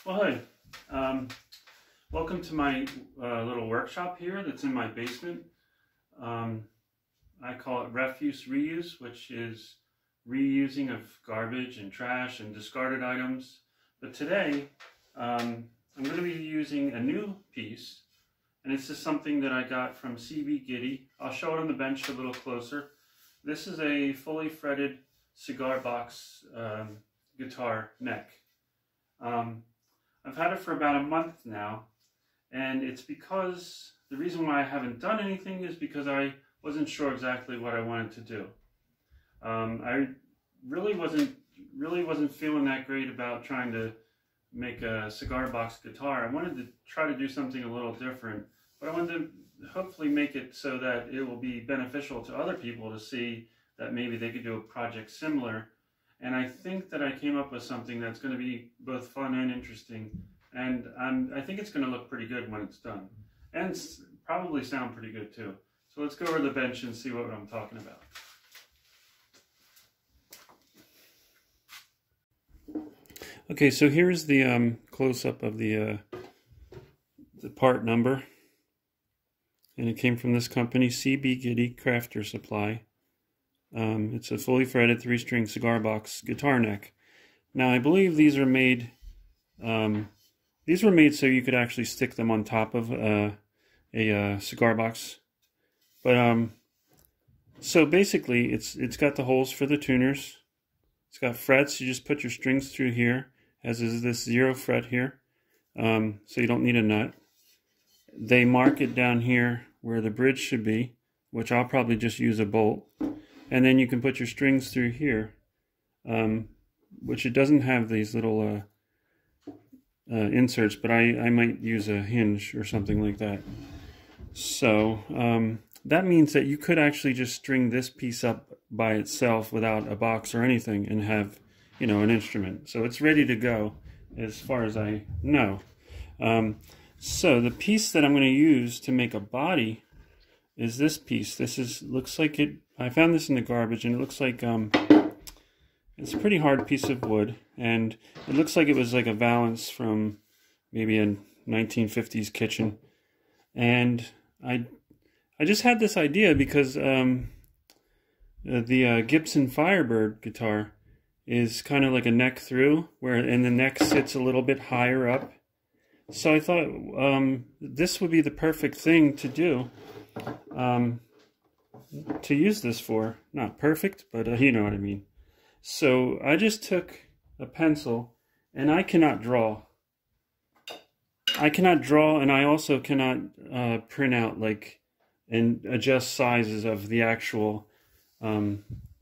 Well, hey, welcome to my little workshop here that's in my basement. I call it refuse reuse, which is reusing of garbage and trash and discarded items. But today, I'm going to be using a new piece, and it's just something that I got from Cigar. I'll show it on the bench a little closer. This is a fully fretted cigar box guitar neck. I've had it for about a month now, and it's because the reason why I haven't done anything is because I wasn't sure exactly what I wanted to do. I really wasn't feeling that great about trying to make a cigar box guitar. I wanted to try to do something a little different, but I wanted to hopefully make it so that it will be beneficial to other people to see that maybe they could do a project similar. And I think that I came up with something that's going to be both fun and interesting, and I think it's going to look pretty good when it's done, and probably sound pretty good too. So let's go over the bench and see what I'm talking about. Okay, so here's the close-up of the part number, and it came from this company, Cigar Crafter Supply. It's a fully fretted 3-string cigar box guitar neck. Now I believe these are made. These were made so you could actually stick them on top of a cigar box. But so basically, it's got the holes for the tuners. It's got frets. You just put your strings through here, as is this 0 fret here. So you don't need a nut. They mark it down here where the bridge should be, which I'll probably just use a bolt. And then you can put your strings through here, which it doesn't have these little inserts, but I might use a hinge or something like that. So that means that you could actually just string this piece up by itself without a box or anything and have, you know, an instrument. So it's ready to go as far as I know. So the piece that I'm going to use to make a body is this piece. Looks like it. I found this in the garbage, and it looks like it's a pretty hard piece of wood, and it looks like it was like a valance from maybe a 1950s kitchen. And I just had this idea because the Gibson Firebird guitar is kind of like a neck through, and the neck sits a little bit higher up. So I thought this would be the perfect thing to do. To use this for. Not perfect, but you know what I mean. So I just took a pencil, and I cannot draw. And I also cannot print out and adjust sizes of the actual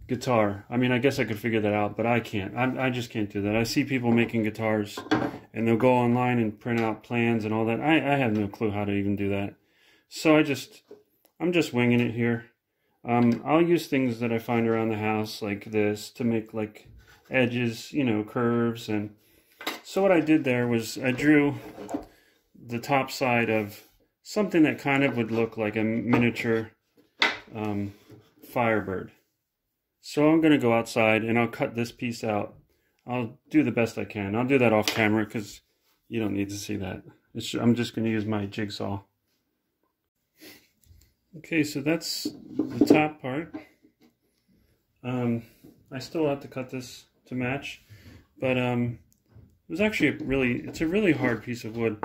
guitar. I mean, I guess I could figure that out, but I can't. I just can't do that. I see people making guitars, and they'll go online and print out plans and all that. I have no clue how to even do that. So I'm just winging it here. I'll use things that I find around the house like this to make like edges, you know, curves. And so what I did there was I drew the top side of something that kind of would look like a miniature Firebird. So I'm going to go outside and I'll cut this piece out. I'll do the best I can. I'll do that off camera because you don't need to see that. I'm just going to use my jigsaw. Okay, so that's the top part. I still have to cut this to match, but it was actually it's a really hard piece of wood.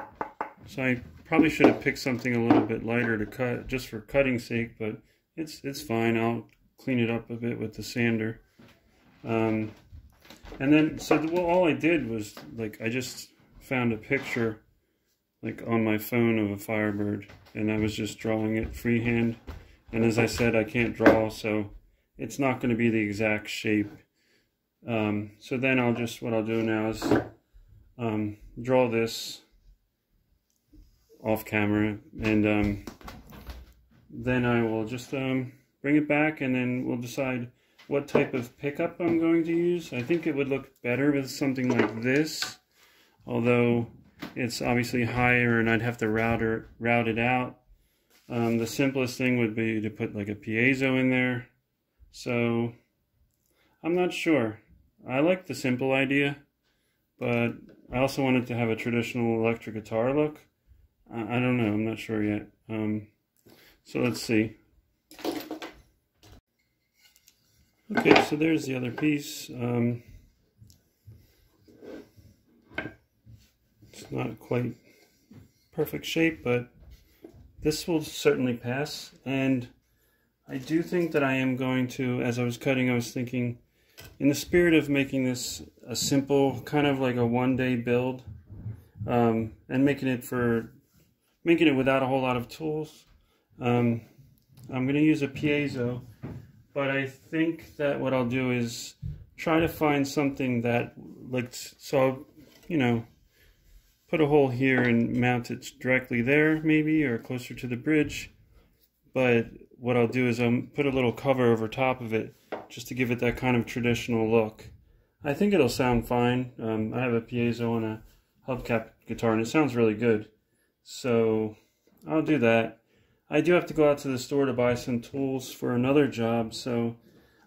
So I probably should have picked something a little bit lighter to cut, just for cutting's sake, but it's fine. I'll clean it up a bit with the sander. And then, so all I did was, I just found a picture, on my phone of a Firebird, and I was just drawing it freehand. And as I said, I can't draw, so it's not going to be the exact shape. So then what I'll do now is draw this off camera, and then I will just bring it back, and then we'll decide what type of pickup I'm going to use. I think it would look better with something like this, although it's obviously higher and I'd have to route it out. The simplest thing would be to put like a piezo in there. So I'm not sure. I like the simple idea, but I also wanted to have a traditional electric guitar look. I don't know, I'm not sure yet. So let's see. Okay, so there's the other piece. It's not quite perfect shape, but this will certainly pass. And I do think that I am going to, as I was cutting, I was thinking, in the spirit of making this a simple, kind of like a one-day build, and making it without a whole lot of tools, I'm going to use a piezo, but I think that what I'll do is try to find something that, like, so I'll, you know, put a hole here and mount it directly there, maybe, or closer to the bridge. But what I'll do is I'll put a little cover over top of it, just to give it that kind of traditional look. I think it'll sound fine. I have a piezo and a hubcap guitar, and it sounds really good. So I'll do that. I do have to go out to the store to buy some tools for another job, so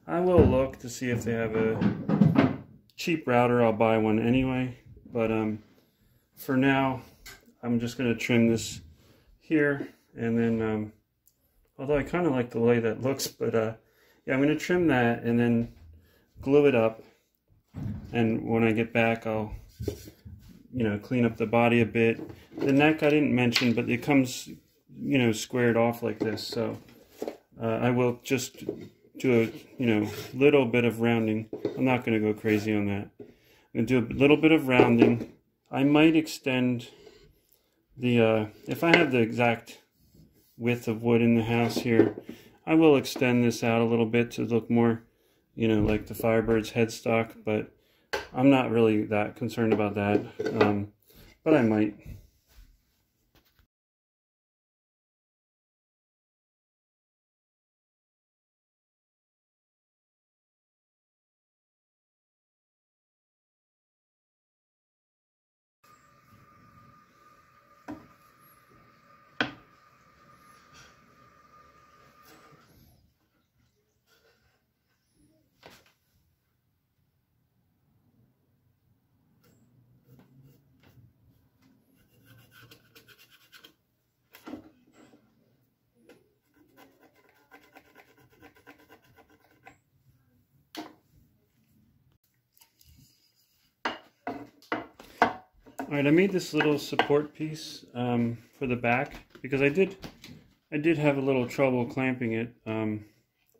I will look to see if they have a cheap router. I'll buy one anyway. But for now, I'm just going to trim this here, and then, although I kind of like the way that looks, but yeah, I'm going to trim that and then glue it up. And when I get back, I'll, you know, clean up the body a bit. The neck I didn't mention, but it comes, you know, squared off like this. So I will just do a, you know, little bit of rounding. I'm not going to go crazy on that. I'm going to do a little bit of rounding. I might extend the, if I have the exact width of wood in the house here, I will extend this out a little bit to look more, you know, like the Firebird's headstock, but I'm not really that concerned about that, but I might. Alright, I made this little support piece for the back because I did have a little trouble clamping it.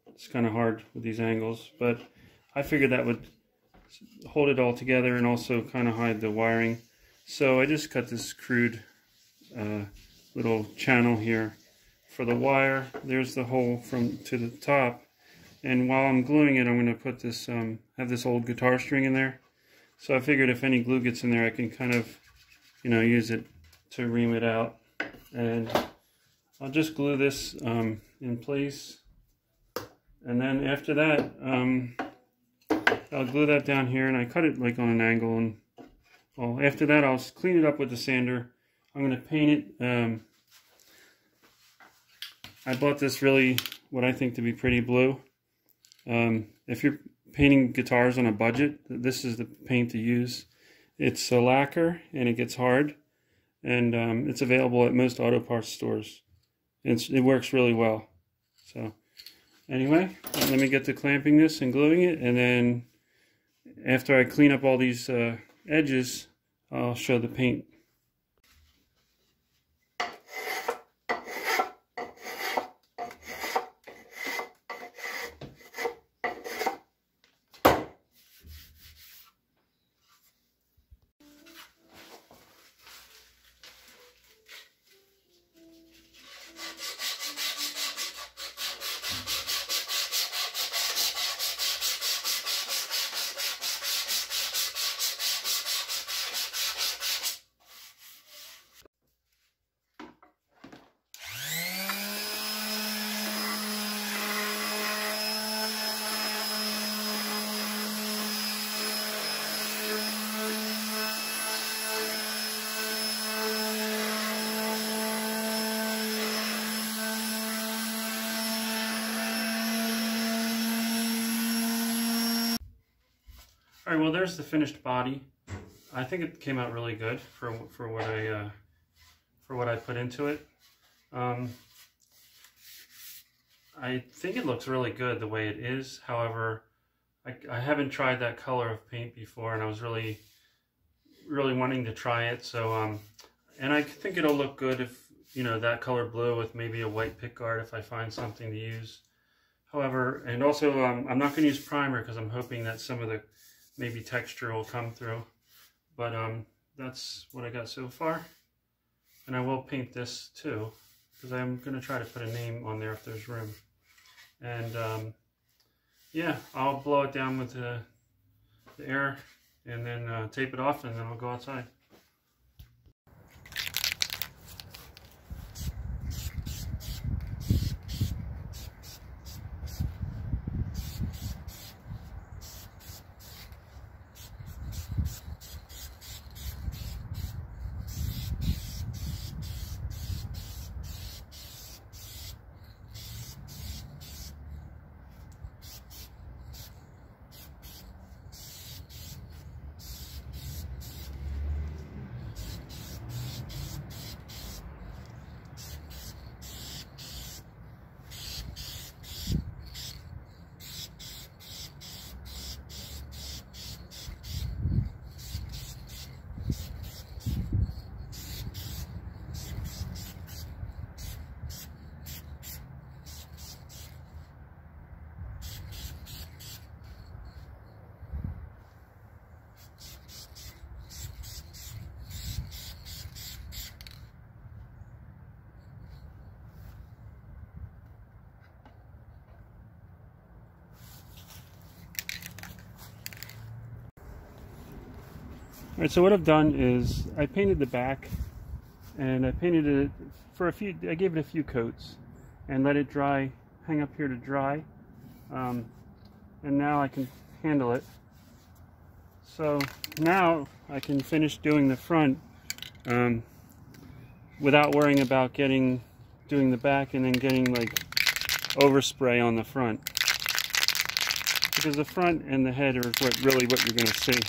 It's kind of hard with these angles, but I figured that would hold it all together and also kind of hide the wiring. So I just cut this crude little channel here for the wire. There's the hole to the top, and while I'm gluing it, I'm going to put this have this old guitar string in there. So I figured if any glue gets in there, I can kind of, you know, use it to ream it out. And I'll just glue this in place. And then after that, I'll glue that down here, and I cut it like on an angle. And well, after that, I'll clean it up with the sander. I'm going to paint it. I bought this really, what I think to be pretty blue. If you're painting guitars on a budget, this is the paint to use. It's a lacquer and it gets hard, and it's available at most auto parts stores. It works really well. So anyway, let me get to clamping this and gluing it, and then after I clean up all these edges, I'll show the paint. Alright, well, there's the finished body. I think it came out really good for what I put into it. I think it looks really good the way it is. However, I haven't tried that color of paint before, and I was really wanting to try it. So, and I think it'll look good if, you know, that color blue with maybe a white pickguard if I find something to use. However, and also I'm not going to use primer because I'm hoping that some of the maybe texture will come through. But that's what I got so far. And I will paint this too, because I'm going to try to put a name on there if there's room. And yeah, I'll blow it down with the air and then tape it off, and then I'll go outside. Alright, so what I've done is I painted the back, and I painted it for I gave it a few coats and let it dry, hang up here to dry, and now I can handle it. So now I can finish doing the front without worrying about doing the back and then getting like overspray on the front, because the front and the head are really what you're going to see.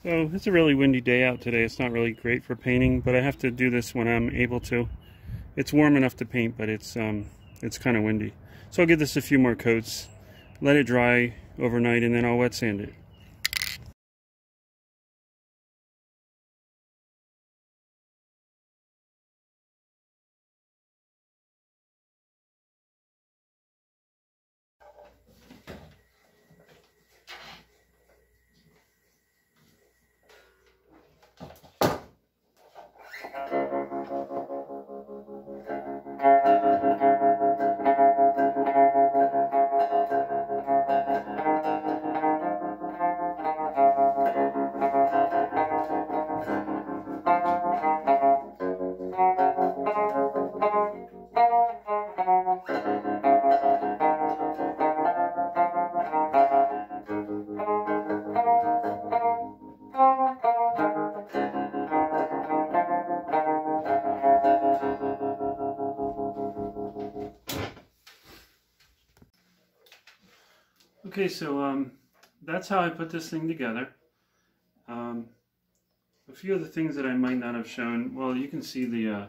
So it's a really windy day out today. It's not really great for painting, but I have to do this when I'm able to. It's warm enough to paint, but it's kind of windy. So I'll give this a few more coats, let it dry overnight, and then I'll wet sand it. Okay, so that's how I put this thing together. A few of the things that I might not have shown, well, you can see the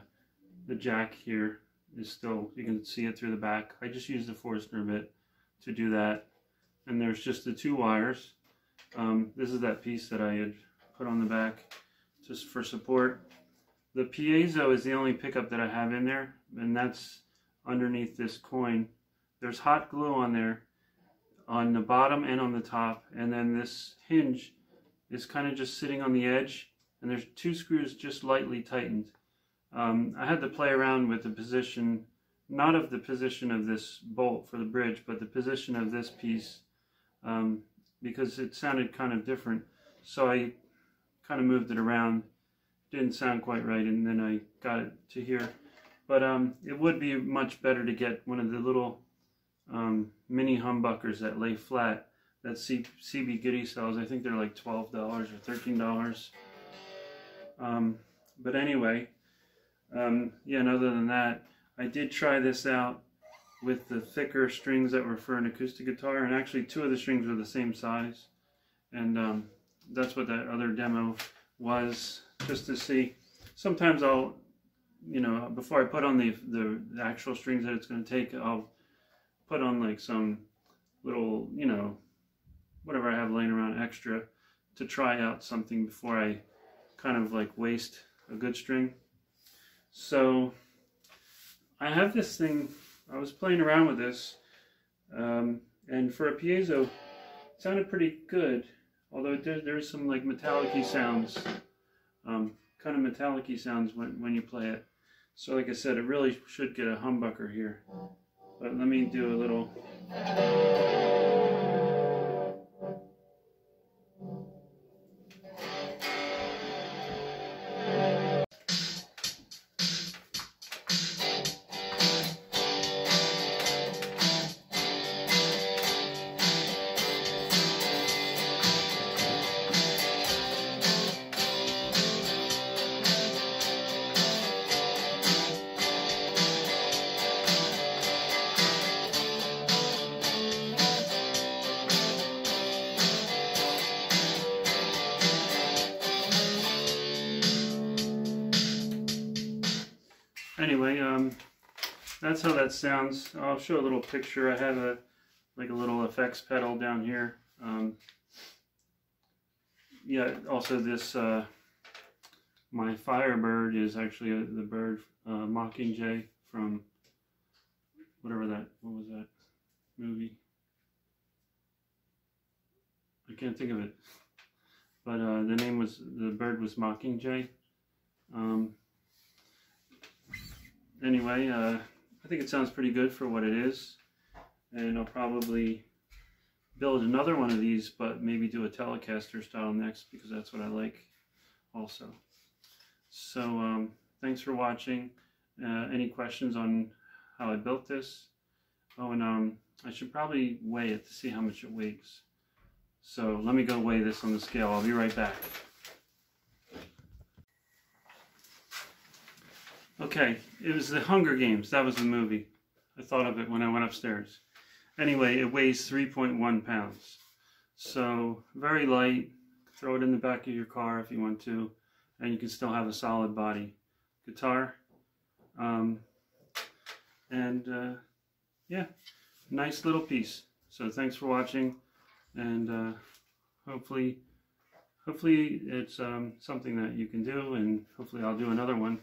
jack here is still, you can see it through the back. I just used the Forstner bit to do that. And there's just the two wires. This is that piece that I had put on the back just for support. The piezo is the only pickup that I have in there, and that's underneath this coin. There's hot glue on there, on the bottom and on the top, and then this hinge is kind of just sitting on the edge, and there's two screws just lightly tightened. I had to play around with the position not of the position of this bolt for the bridge, but the position of this piece, because it sounded kind of different. So I kind of moved it around. Didn't sound quite right, and then I got it to here. But it would be much better to get one of the little mini humbuckers that lay flat that CB Goody sells. I think they're like $12 or $13. But anyway, yeah, and other than that, I did try this out with the thicker strings that were for an acoustic guitar, and actually two of the strings were the same size, and that's what that other demo was, just to see. Sometimes I'll, you know, before I put on the actual strings that it's going to take, I'll put on like some little, you know, whatever I have laying around extra to try out something before I kind of like waste a good string. So I have this thing, I was playing around with this, and for a piezo, it sounded pretty good, although there's some like metallic-y sounds, kind of metallic-y sounds when you play it. So like I said, it really should get a humbucker here. But let me do a little... Anyway, that's how that sounds. I'll show a little picture. I have a little effects pedal down here. Yeah, also this, my Firebird is actually the bird, Mockingjay from what was that movie? I can't think of it. But the bird was Mockingjay. Anyway, I think it sounds pretty good for what it is, and I'll probably build another one of these, but maybe do a Telecaster style next, because that's what I like also. So thanks for watching. Any questions on how I built this? Oh, and I should probably weigh it to see how much it weighs. So let me go weigh this on the scale. I'll be right back. Okay, it was the Hunger Games. That was the movie. I thought of it when I went upstairs. Anyway, it weighs 3.1 pounds. So, very light. Throw it in the back of your car if you want to, and you can still have a solid body guitar. Yeah, nice little piece. So, thanks for watching, and hopefully it's something that you can do, and hopefully I'll do another one.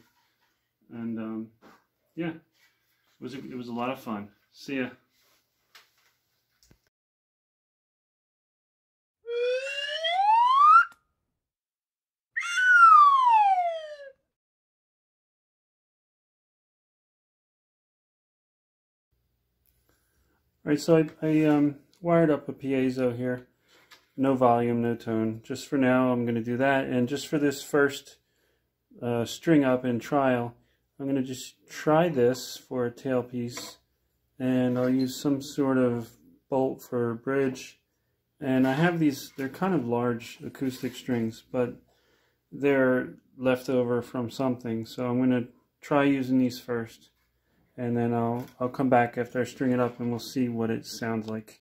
And yeah, it was a lot of fun. See ya. All right, so I wired up a piezo here. No volume, no tone. Just for now, I'm going to do that. And just for this first string up and trial, I'm going to just try this for a tailpiece, and I'll use some sort of bolt for a bridge. And I have these, they're kind of large acoustic strings, but they're left over from something. So I'm going to try using these first, and then I'll come back after I string it up and we'll see what it sounds like.